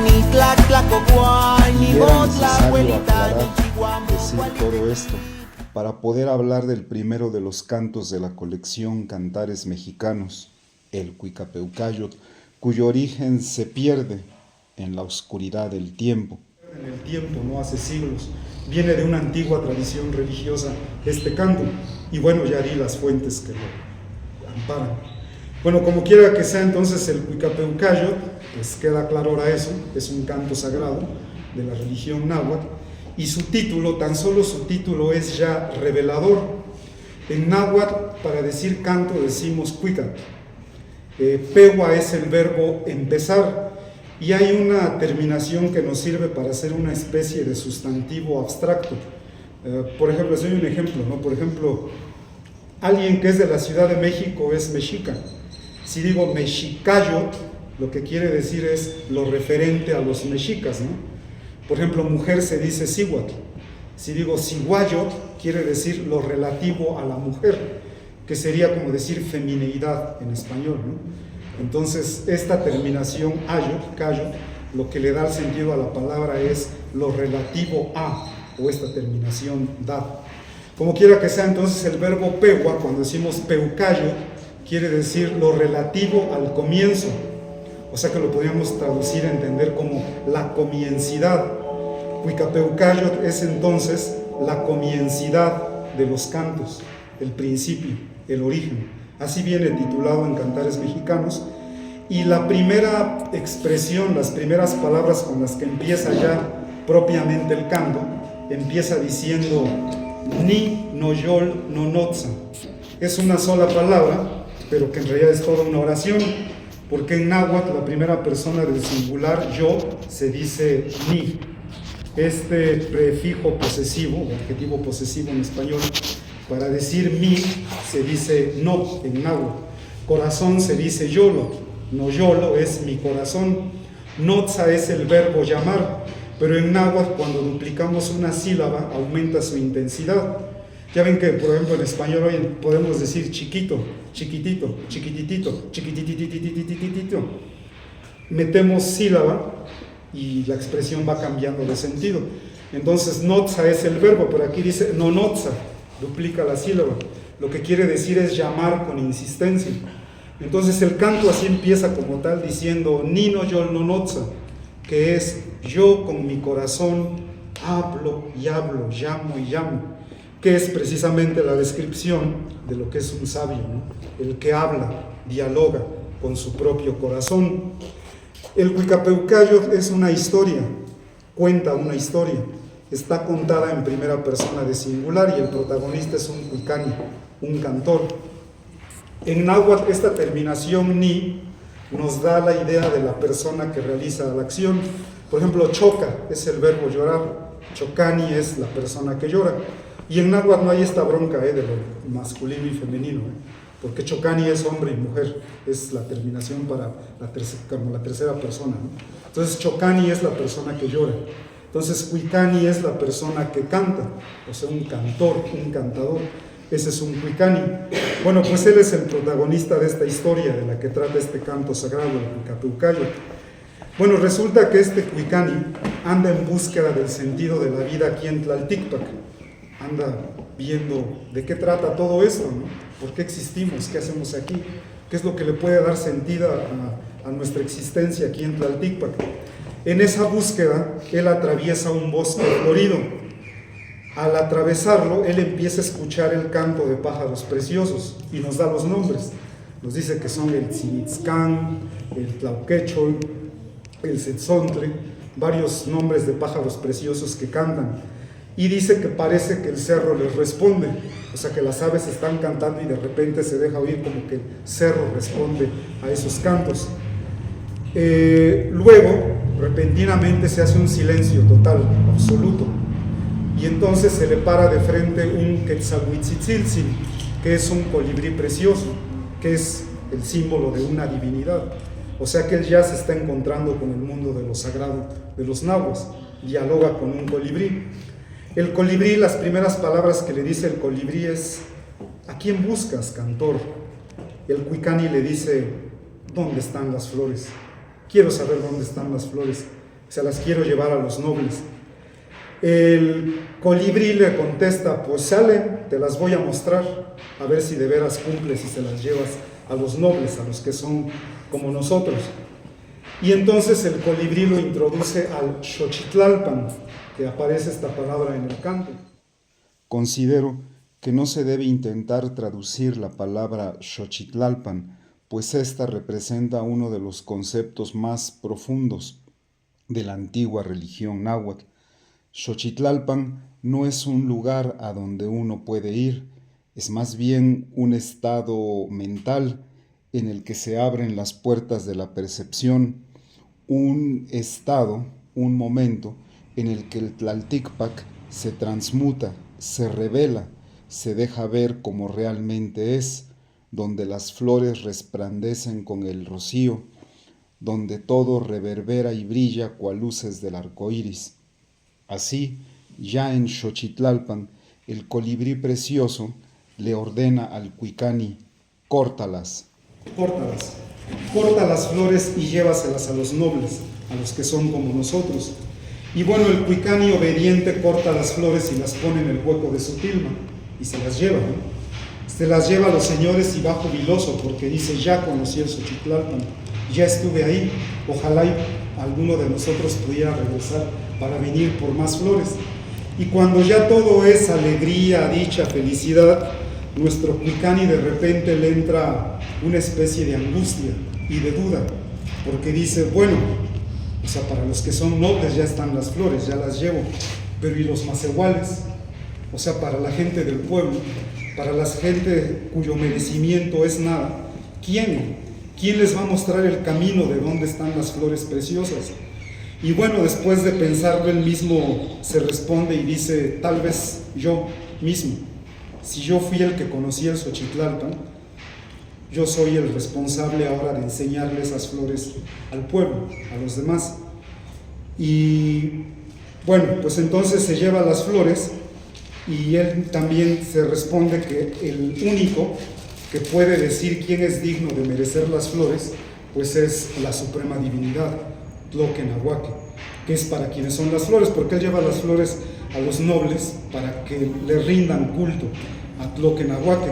Y era necesario aclarar, decir todo esto, para poder hablar del primero de los cantos de la colección Cantares Mexicanos, el Cuicapeucayotl, cuyo origen se pierde en la oscuridad del tiempo. En el tiempo, no hace siglos, viene de una antigua tradición religiosa este canto, y bueno, ya di las fuentes que lo amparan. Bueno, como quiera que sea entonces el Cuicapeucayotl, pues queda claro ahora eso, es un canto sagrado de la religión náhuatl, y su título, tan solo su título es ya revelador. En náhuatl, para decir canto decimos cuica. Pewa es el verbo empezar, y hay una terminación que nos sirve para hacer una especie de sustantivo abstracto. Por ejemplo, les doy un ejemplo, ¿no? Por ejemplo, alguien que es de la Ciudad de México es mexica. Si digo mexicayotl, lo que quiere decir es lo referente a los mexicas, ¿no? Por ejemplo, mujer se dice cihuatl. Si digo ciguayotl, quiere decir lo relativo a la mujer, que sería como decir femineidad en español, ¿no? Entonces, esta terminación ayot, cayot, lo que le da el sentido a la palabra es lo relativo a, o esta terminación da. Como quiera que sea, entonces el verbo pewa, cuando decimos peucayo, quiere decir lo relativo al comienzo. O sea que lo podríamos traducir a entender como la comiencidad. Cuicapeucayotl es entonces la comiencidad de los cantos, el principio, el origen. Así viene titulado en Cantares Mexicanos. Y la primera expresión, las primeras palabras con las que empieza ya propiamente el canto, empieza diciendo ni, noyol, nonotza. Es una sola palabra, pero que en realidad es toda una oración, porque en náhuatl la primera persona del singular, yo, se dice ni. Este prefijo posesivo, o adjetivo posesivo en español, para decir mi, se dice no en náhuatl. Corazón se dice yolo, no yolo es mi corazón. Notza es el verbo llamar, pero en náhuatl cuando duplicamos una sílaba aumenta su intensidad. Ya ven que, por ejemplo, en español hoy podemos decir chiquito, chiquitito, chiquititito, chiquitititititititito. Metemos sílaba y la expresión va cambiando de sentido. Entonces, notza es el verbo, pero aquí dice nonotza, duplica la sílaba. Lo que quiere decir es llamar con insistencia. Entonces, el canto así empieza como tal diciendo nino yol nonotza, que es yo con mi corazón hablo y hablo, llamo y llamo, que es precisamente la descripción de lo que es un sabio, ¿no? El que habla, dialoga con su propio corazón. El Cuicapeucayotl es una historia, cuenta una historia, está contada en primera persona de singular y el protagonista es un cuicani, un cantor. En náhuatl esta terminación ni nos da la idea de la persona que realiza la acción. Por ejemplo, choca es el verbo llorar, chocani es la persona que llora. Y en náhuatl no hay esta bronca de lo masculino y femenino, porque chocani es hombre y mujer, es la terminación para como la tercera persona, ¿no? Entonces chocani es la persona que llora. Entonces cuicani es la persona que canta, o sea, un cantor, un cantador. Ese es un cuicani. Bueno, pues él es el protagonista de esta historia de la que trata este canto sagrado, el Cuicapeucayotl. Bueno, resulta que este cuicani anda en búsqueda del sentido de la vida aquí en Tlalticpac. Anda viendo de qué trata todo esto, ¿no? ¿Por qué existimos? ¿Qué hacemos aquí? ¿Qué es lo que le puede dar sentido a nuestra existencia aquí en Tlalticpac? En esa búsqueda, él atraviesa un bosque florido. Al atravesarlo, él empieza a escuchar el canto de pájaros preciosos y nos da los nombres. Nos dice que son el tzinitzcán, el tlauquechol, el setzontle, varios nombres de pájaros preciosos que cantan. Y dice que parece que el cerro les responde, o sea que las aves están cantando y de repente se deja oír como que el cerro responde a esos cantos. Luego, repentinamente se hace un silencio total, absoluto, y entonces se le para de frente un quetzalhuitzitziltzin, que es un colibrí precioso, que es el símbolo de una divinidad. O sea que él ya se está encontrando con el mundo de lo sagrado de los nahuas, dialoga con un colibrí. El colibrí, las primeras palabras que le dice el colibrí es: ¿a quién buscas, cantor? El cuicani le dice: ¿dónde están las flores? Quiero saber dónde están las flores. se las quiero llevar a los nobles. El colibrí le contesta, pues sale, te las voy a mostrar, a ver si de veras cumples y se las llevas a los nobles, a los que son como nosotros. Y entonces el colibrí lo introduce al Xochitlalpan, que aparece esta palabra en el canto. Considero que no se debe intentar traducir la palabra Xochitlalpan, pues ésta representa uno de los conceptos más profundos de la antigua religión náhuatl. Xochitlalpan no es un lugar a donde uno puede ir, es más bien un estado mental en el que se abren las puertas de la percepción, un estado, un momento en el que el Tlalticpac se transmuta, se revela, se deja ver como realmente es, donde las flores resplandecen con el rocío, donde todo reverbera y brilla cual luces del arco iris. Así, ya en Xochitlalpan, el colibrí precioso le ordena al Cuicani: córtalas. Córtalas, corta las flores y llévaselas a los nobles, a los que son como nosotros. Y bueno, el Cuicani obediente corta las flores y las pone en el hueco de su tilma y se las lleva, ¿no? Se las lleva a los señores y va jubiloso porque dice, ya conocí el Xochitlalpan, ya estuve ahí, ojalá y alguno de nosotros pudiera regresar para venir por más flores. Y cuando ya todo es alegría, dicha, felicidad, nuestro Cuicani de repente le entra una especie de angustia y de duda, porque dice, bueno, o sea, para los que son nobles ya están las flores, ya las llevo, pero ¿y los macehuales? O sea, para la gente del pueblo, para la gente cuyo merecimiento es nada, ¿quién les va a mostrar el camino de dónde están las flores preciosas? Y bueno, después de pensarlo, él mismo se responde y dice, tal vez yo mismo, si yo fui el que conocí el Xochitlalpan, yo soy el responsable ahora de enseñarle esas flores al pueblo, a los demás. Y bueno, pues entonces se lleva las flores y él también se responde que el único que puede decir quién es digno de merecer las flores, pues es la suprema divinidad, Tloquenahuaque, que es para quienes son las flores, porque él lleva las flores a los nobles para que le rindan culto a Tloquenahuaque.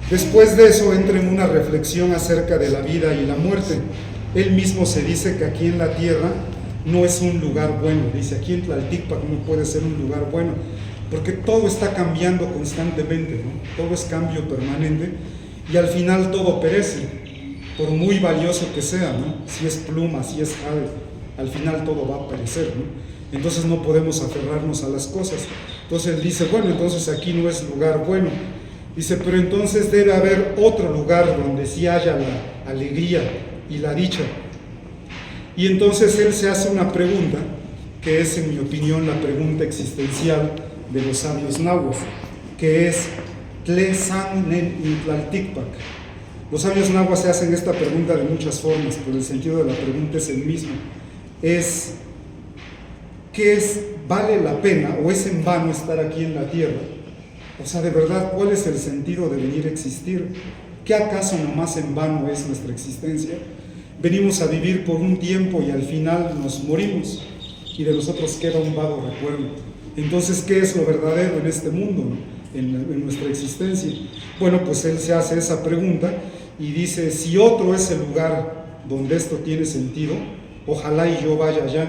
Después de eso entra en una reflexión acerca de la vida y la muerte. Él mismo se dice que aquí en la tierra no es un lugar bueno, dice aquí en Tlalticpac no puede ser un lugar bueno, porque todo está cambiando constantemente, ¿no? Todo es cambio permanente y al final todo perece, por muy valioso que sea, ¿no? Si es pluma, si es jade, al final todo va a perecer, ¿no? Entonces no podemos aferrarnos a las cosas. Entonces él dice, bueno, entonces aquí no es lugar bueno. Dice, pero entonces debe haber otro lugar donde sí haya la alegría y la dicha. Y entonces él se hace una pregunta, que es, en mi opinión, la pregunta existencial de los sabios náhuatl, que es, Tle san nen Tlalticpac. Los sabios náhuatl se hacen esta pregunta de muchas formas, pero el sentido de la pregunta es el mismo. Es, ¿qué es, vale la pena o es en vano estar aquí en la tierra? O sea, de verdad, ¿cuál es el sentido de venir a existir? ¿Qué acaso nomás en vano es nuestra existencia? Venimos a vivir por un tiempo y al final nos morimos y de nosotros queda un vago recuerdo. Entonces, ¿qué es lo verdadero en este mundo, ¿no? en nuestra existencia? Bueno, pues él se hace esa pregunta y dice, si otro es el lugar donde esto tiene sentido, ojalá y yo vaya allá.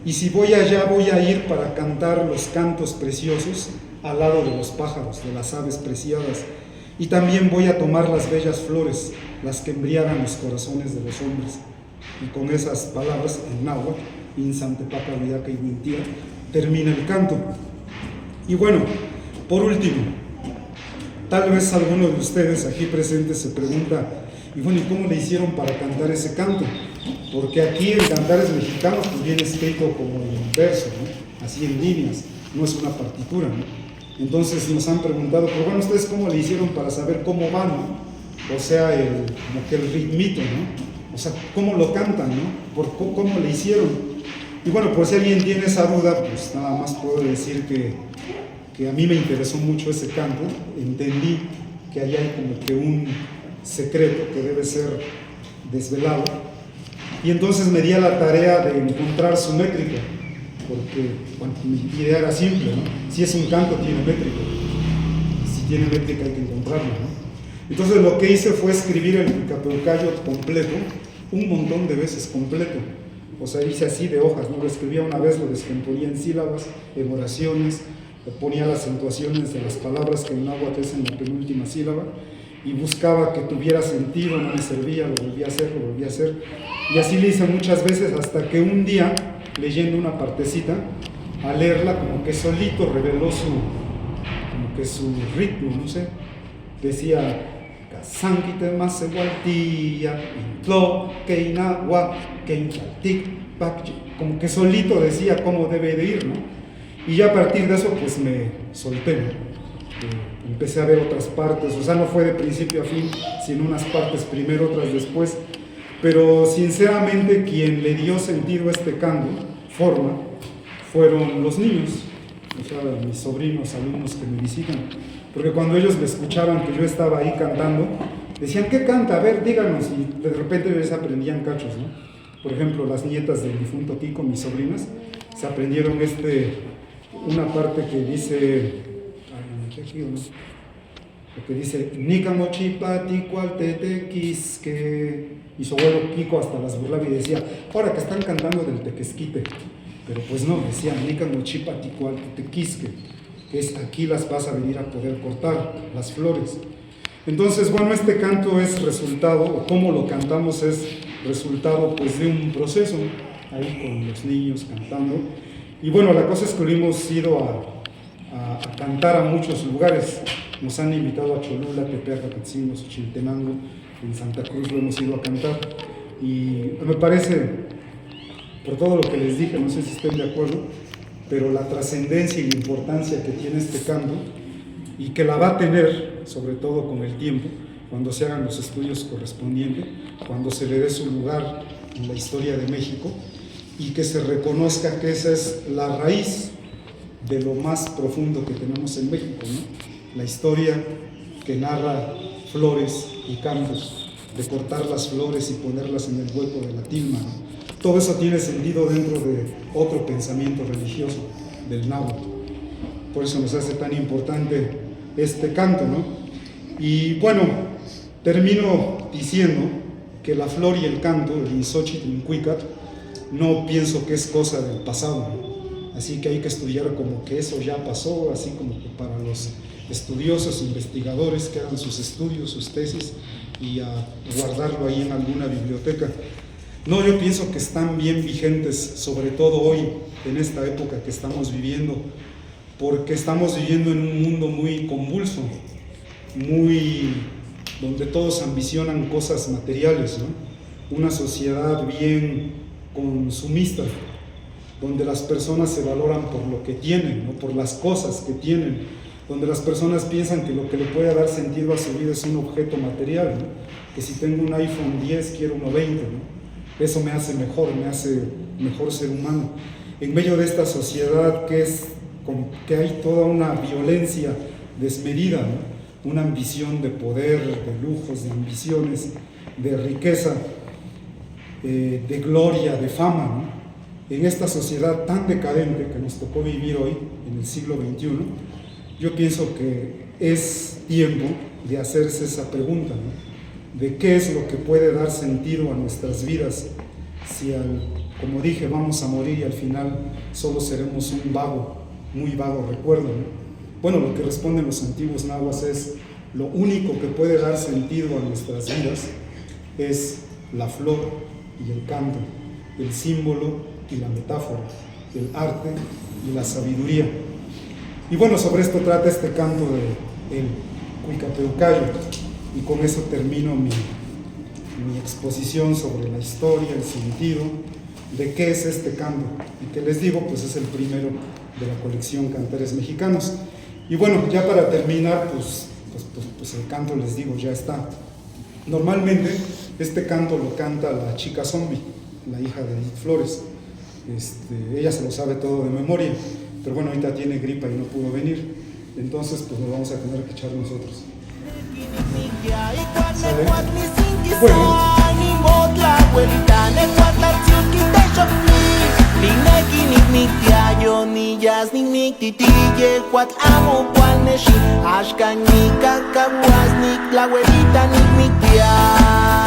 Y si voy allá, voy a ir para cantar los cantos preciosos al lado de los pájaros, de las aves preciadas. Y también voy a tomar las bellas flores, las que embriagan los corazones de los hombres. Y con esas palabras, en náhuatl, Insantepaca, Vidaca y Huintira, termina el canto. Y bueno, por último, tal vez alguno de ustedes aquí presentes se pregunta, y bueno, ¿y cómo le hicieron para cantar ese canto? Porque aquí en Cantares Mexicanos pues viene escrito como en verso, ¿no? Así en líneas, no es una partitura, ¿no? Entonces nos han preguntado, pero bueno, ¿ustedes cómo le hicieron para saber cómo van, ¿no? O sea, como que el ritmito, ¿no? O sea, ¿cómo lo cantan, no? ¿Cómo le hicieron? Y bueno, pues si alguien tiene esa duda, pues nada más puedo decir que a mí me interesó mucho ese canto, entendí que allá hay como que un secreto que debe ser desvelado, Y entonces me di a la tarea de encontrar su métrica, porque bueno, mi idea era simple, ¿no? Si es un canto, tiene métrica. Si tiene métrica, hay que encontrarla, ¿no? Entonces lo que hice fue escribir el Cuicapeucayo completo, un montón de veces completo. O sea, hice así de hojas, ¿no? Lo escribía una vez, lo descomponía en sílabas, en oraciones, ponía las acentuaciones de las palabras que en náhuatl es en la penúltima sílaba, y buscaba que tuviera sentido, no me servía, lo volvía a hacer, y así le hice muchas veces hasta que un día, leyendo una partecita, al leerla como que solito reveló su ritmo, no sé, decía Casanquite más igualtía, intlo, que inagua, que inchaltic, como que solito decía cómo debe de ir, ¿no? Y ya a partir de eso pues me solté, ¿no? Empecé a ver otras partes, o sea, no fue de principio a fin, sino unas partes primero, otras después, pero sinceramente quien le dio sentido a este canto, forma, fueron los niños, o sea, mis sobrinos, alumnos que me visitan, porque cuando ellos me escuchaban que yo estaba ahí cantando, decían, ¿qué canta? A ver, díganos, y de repente ellos aprendían cachos, ¿no? Por ejemplo, las nietas del difunto Kiko, mis sobrinas, se aprendieron una parte que dice, lo que dice Nicamochipati cual tetequisque, y su abuelo Kiko hasta las burlaba y decía, ahora que están cantando del tequesquite, pero pues no, decían Nicamochipati cual tetequisque, que es aquí las vas a venir a poder cortar, las flores. Entonces, bueno, este canto es resultado, o cómo lo cantamos es resultado pues de un proceso, ahí con los niños cantando, y bueno, la cosa es que lo hemos ido a cantar a muchos lugares. Nos han invitado a Cholula, Tepeaca, Catzingos, Xochiltenango, en Santa Cruz lo hemos ido a cantar, y me parece, por todo lo que les dije, no sé si estén de acuerdo, pero la trascendencia y la importancia que tiene este canto, y que la va a tener, sobre todo con el tiempo, cuando se hagan los estudios correspondientes, cuando se le dé su lugar en la historia de México, y que se reconozca que esa es la raíz de lo más profundo que tenemos en México, ¿no? La historia que narra flores y cantos, de cortar las flores y ponerlas en el hueco de la tilma, ¿no? Todo eso tiene sentido dentro de otro pensamiento religioso, del náhuatl. Por eso nos hace tan importante este canto, ¿no? Y bueno, termino diciendo que la flor y el canto, el Inxochitl-Cuicatl, no pienso que es cosa del pasado, ¿no? Así que hay que estudiar como que eso ya pasó, así como que para los estudiosos, investigadores que hagan sus estudios, sus tesis, y a guardarlo ahí en alguna biblioteca. No, yo pienso que están bien vigentes, sobre todo hoy, en esta época que estamos viviendo, porque estamos viviendo en un mundo muy convulso, donde todos ambicionan cosas materiales, ¿no? Una sociedad bien consumista, donde las personas se valoran por lo que tienen, ¿no? Por las cosas que tienen, donde las personas piensan que lo que le puede dar sentido a su vida es un objeto material, ¿no? Que si tengo un iPhone 10 quiero uno 20, ¿no? Eso me hace mejor ser humano. En medio de esta sociedad que hay toda una violencia desmedida, ¿no? Una ambición de poder, de lujos, de ambiciones, de riqueza, de gloria, de fama, ¿no? En esta sociedad tan decadente que nos tocó vivir hoy, en el siglo XXI, yo pienso que es tiempo de hacerse esa pregunta, ¿no? De qué es lo que puede dar sentido a nuestras vidas si, como dije, vamos a morir y al final solo seremos un muy vago recuerdo, ¿no? Bueno, lo que responden los antiguos nahuas es: lo único que puede dar sentido a nuestras vidas es la flor y el canto, el símbolo y la metáfora, el arte y la sabiduría. Y bueno, sobre esto trata este canto del Cuicapeucayo, y con eso termino mi exposición sobre la historia, el sentido de qué es este canto, y que les digo, pues es el primero de la colección Cantares Mexicanos. Y bueno, ya para terminar, pues el canto, les digo, ya está. Normalmente este canto lo canta la chica zombie, la hija de Edith Flores. Ella se lo sabe todo de memoria, pero bueno, ahorita tiene gripa y no pudo venir, entonces pues nos vamos a tener que echar nosotros. ¿Sale? Bueno. quite shokni Pineki nik miktiayo ni jazz nik miktitille Cuat amo cuaneshi Ashkan nik kakawas nik la huevita nik miktia